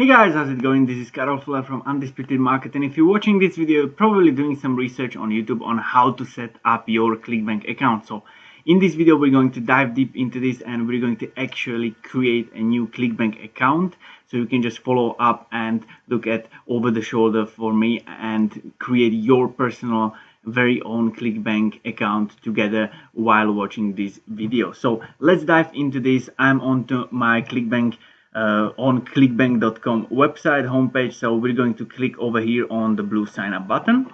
Hey guys, how's it going? This is Karol from Undisputed Market, and if you're watching this video, you're probably doing some research on YouTube on how to set up your Clickbank account. So in this video, we're going to dive deep into this and we're going to actually create a new Clickbank account. So you can just follow up and look at over the shoulder for me and create your personal very own Clickbank account together while watching this video. So let's dive into this. I'm onto my Clickbank on clickbank.com website homepage. So we're going to click over here on the blue sign up button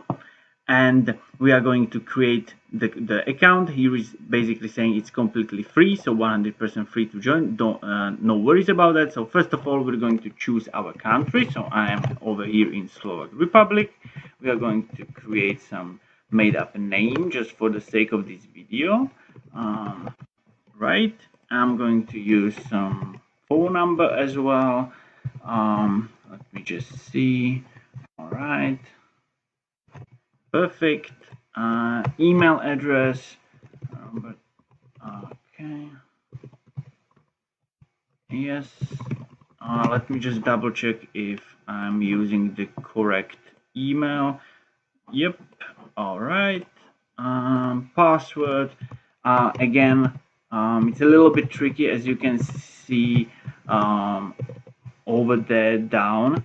and we are going to create the account. Here is basically saying it's completely free, so 100% free to join. Don't no worries about that. So first of all, we're going to choose our country. So I am over here in Slovak Republic. We are going to create some made up name just for the sake of this video. Right, I'm going to use some phone number as well. Let me just see. All right, perfect. Email address. Okay. Yes. Let me just double check if I'm using the correct email. Yep. All right. Password. Again, it's a little bit tricky, as you can see over there down.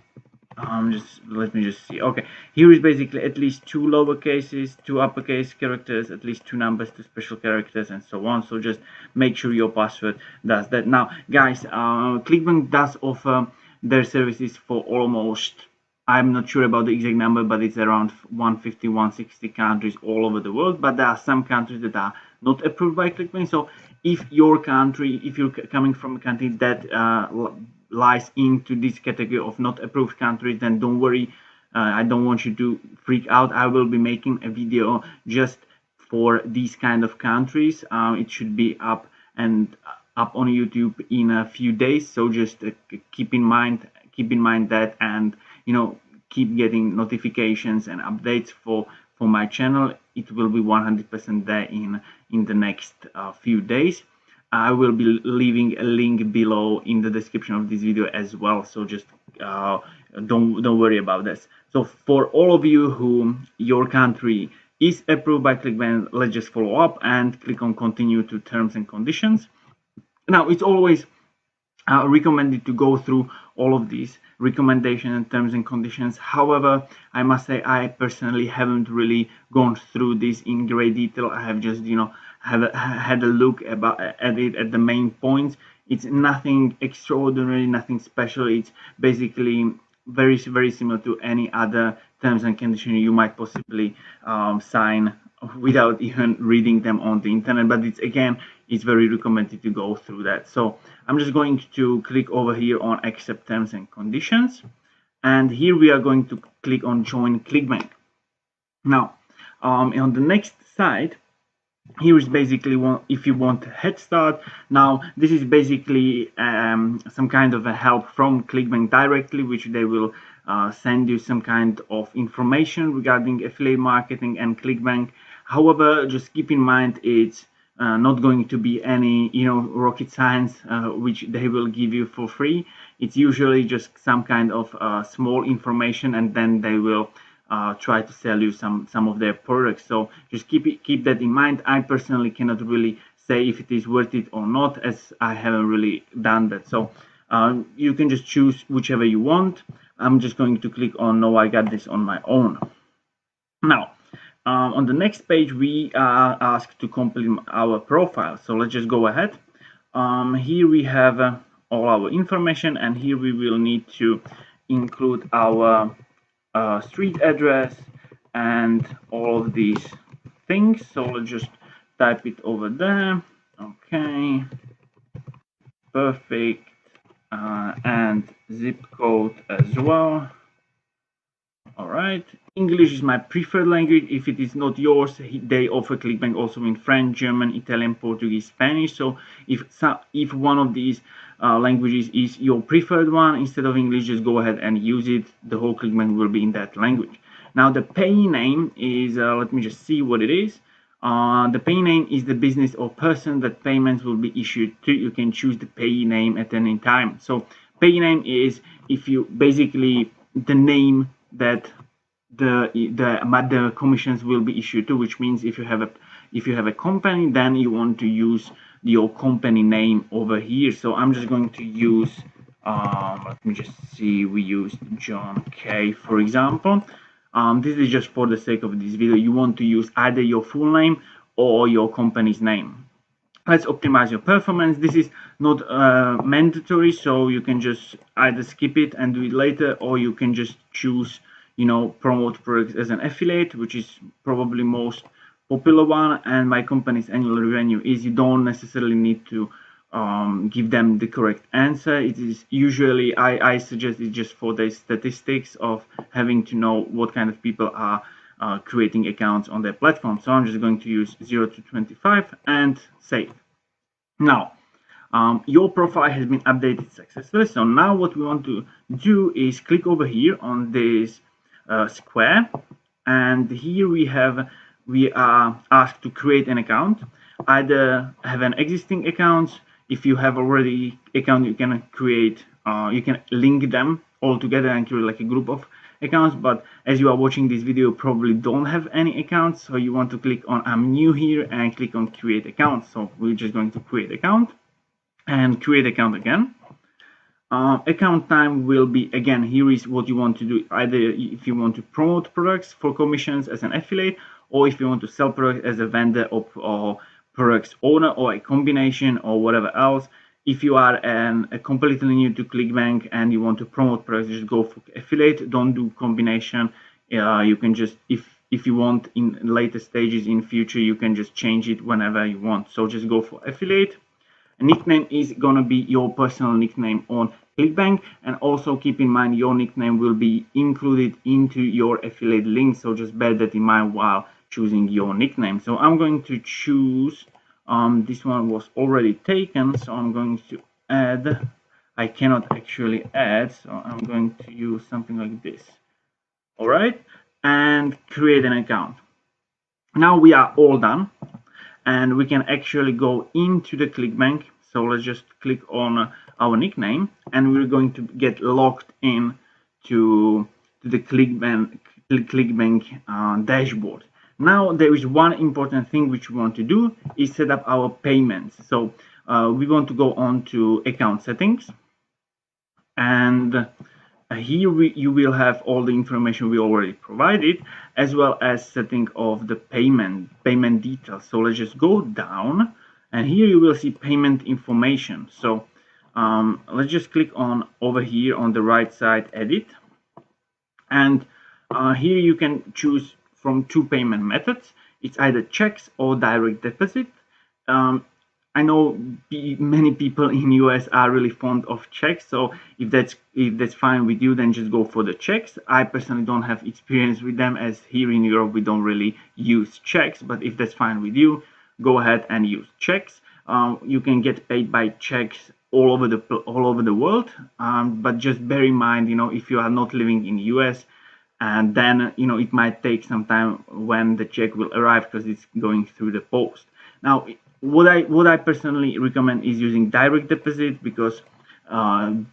Let me just see. Okay, here is basically at least 2 lowercases, 2 uppercase characters, at least 2 numbers, 2 special characters, and so on. So just make sure your password does that. Now guys, Clickbank does offer their services for almost, I'm not sure about the exact number, but it's around 150, 160 countries all over the world. But there are some countries that are not approved by Clickbank. So if your country, if you're coming from a country that lies into this category of not approved countries, then don't worry. I don't want you to freak out. I will be making a video just for these kind of countries. It should be up on YouTube in a few days. So just keep in mind that, and keep getting notifications and updates for my channel. It will be 100% there in the next few days. I will be leaving a link below in the description of this video as well. So just don't worry about this. So for all of you who your country is approved by Clickbank, let's just follow up and click on continue to terms and conditions. Now it's always recommended to go through all of these recommendations and terms and conditions. However, I must say I personally haven't really gone through this in great detail. I have just had a look at it at the main points. It's nothing extraordinary, nothing special. It's basically very similar to any other terms and conditions you might possibly sign without even reading them on the internet. But it's very recommended to go through that. So I'm just going to click over here on accept terms and conditions, and here we are going to click on join Clickbank. Now on the next side, here is basically if you want head start. Now this is basically some kind of a help from Clickbank directly, which they will send you some kind of information regarding affiliate marketing and Clickbank. However, just keep in mind it's not going to be any rocket science which they will give you for free. It's usually just some kind of small information, and then they will try to sell you some of their products. So just keep that in mind. I personally cannot really say if it is worth it or not, as I haven't really done that. So you can just choose whichever you want. I'm just going to click on no, I got this on my own. Now on the next page, we are asked to complete our profile. So let's just go ahead. Here we have all our information, and here we will need to include our street address and all of these things. So let's just type it over there. Okay, perfect. And zip code as well. All right, English is my preferred language. If it is not yours, they offer Clickbank also in French, German, Italian, Portuguese, Spanish. So if one of these languages is your preferred one instead of English, just go ahead and use it. The whole Clickbank will be in that language. Now the payee name is, let me just see what it is. The payee name is the business or person that payments will be issued to. You can choose the payee name at any time. So payee name is if you basically the name that the commissions will be issued to, which means if you have a company, then you want to use your company name over here. So I'm just going to use let me just see, we used John K, for example. This is just for the sake of this video. You want to use either your full name or your company's name. Let's optimize your performance. This is not mandatory, so you can just either skip it and do it later, or you can just choose, promote products as an affiliate, which is probably most popular one. And my company's annual revenue is, you don't necessarily need to give them the correct answer. It is usually, I suggest it just for the statistics of having to know what kind of people are creating accounts on their platform. So I'm just going to use 0 to 25 and save. Now, your profile has been updated successfully. So now what we want to do is click over here on this square, and here we are asked to create an account. Either have an existing account. If you have already account, you can create, you can link them all together and create like a group of accounts. But as you are watching this video, you probably don't have any accounts, so you want to click on I'm new here and click on create account. So we're just going to create account and create account again. Account time will be, again, here is what you want to do. Either if you want to promote products for commissions as an affiliate, or if you want to sell products as a vendor or products owner, or a combination, or whatever else. If you are a completely new to Clickbank and you want to promote products, just go for affiliate. Don't do combination. You can just, if you want in later stages in future, you can just change it whenever you want. So just go for affiliate. A nickname is gonna be your personal nickname on Clickbank, and also keep in mind your nickname will be included into your affiliate link. So just bear that in mind while choosing your nickname. So I'm going to choose, this one was already taken, so I'm going to add, I cannot actually add, so I'm going to use something like this. All right, and create an account. Now we are all done, and we can actually go into the Clickbank. So let's just click on our nickname, and we're going to get logged in to the Clickbank dashboard. Now there is one important thing which we want to do is set up our payments. So we want to go on to account settings, and here you will have all the information we already provided, as well as setting of the payment details. So let's just go down, and here you will see payment information. So let's just click on over here on the right side, edit, and here you can choose from two payment methods. It's either checks or direct deposit. I know many people in US are really fond of checks, so if that's fine with you, then just go for the checks. I personally don't have experience with them, as here in Europe we don't really use checks, but if that's fine with you, go ahead and use checks. You can get paid by checks all over the world, but just bear in mind, if you are not living in US, and then it might take some time when the check will arrive because it's going through the post. Now what I personally recommend is using direct deposit, because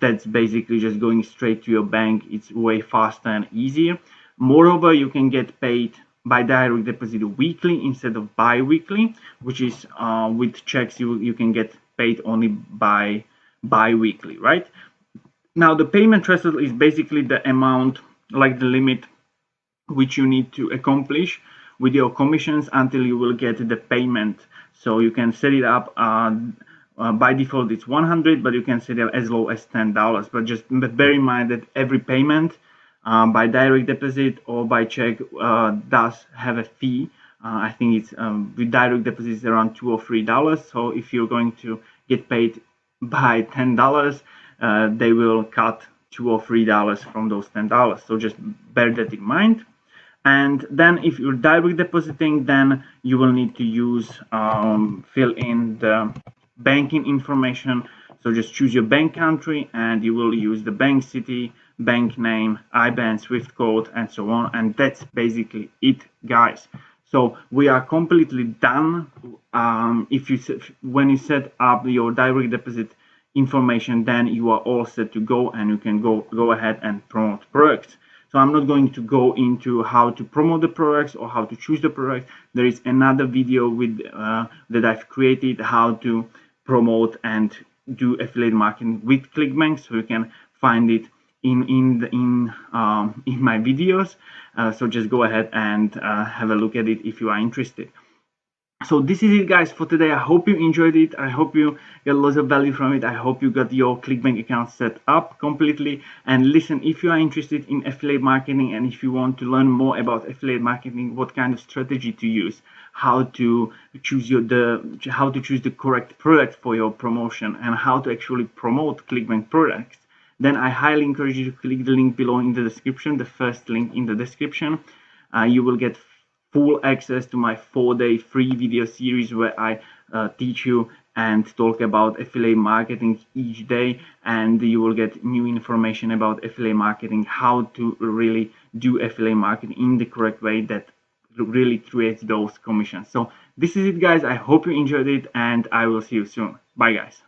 that's basically just going straight to your bank. It's way faster and easier. Moreover, you can get paid by direct deposit weekly instead of bi-weekly, which is with checks you can get paid only by bi-weekly, right? Now the payment threshold is basically the amount, like the limit which you need to accomplish with your commissions until you will get the payment. So you can set it up, by default it's 100, but you can set it as low as $10. But just bear in mind that every payment by direct deposit or by check does have a fee. I think it's with direct deposit it's around $2 or $3. So if you're going to get paid by $10, they will cut $2 or $3 from those $10. So just bear that in mind. And then if you're direct depositing, then you will need to use fill in the banking information. So just choose your bank country, and you will use the bank city, bank name, IBAN, SWIFT code, and so on. And that's basically it, guys. So we are completely done. When you set up your direct deposit information, then you are all set to go and you can go ahead and promote products. So I'm not going to go into how to promote the products or how to choose the product. There is another video with that I've created, how to promote and do affiliate marketing with Clickbank, so you can find it in my videos. So just go ahead and have a look at it if you are interested. So this is it, guys, for today. I hope you enjoyed it. I hope you got lots of value from it. I hope you got your Clickbank account set up completely. And listen, if you are interested in affiliate marketing and if you want to learn more about affiliate marketing, what kind of strategy to use, how to choose the correct product for your promotion, and how to actually promote Clickbank products, then I highly encourage you to click the link below in the description, the first link in the description. You will get full access to my 4-day free video series where I teach you and talk about affiliate marketing each day, and you will get new information about affiliate marketing, how to really do affiliate marketing in the correct way that really creates those commissions. So this is it, guys. I hope you enjoyed it, and I will see you soon. Bye, guys.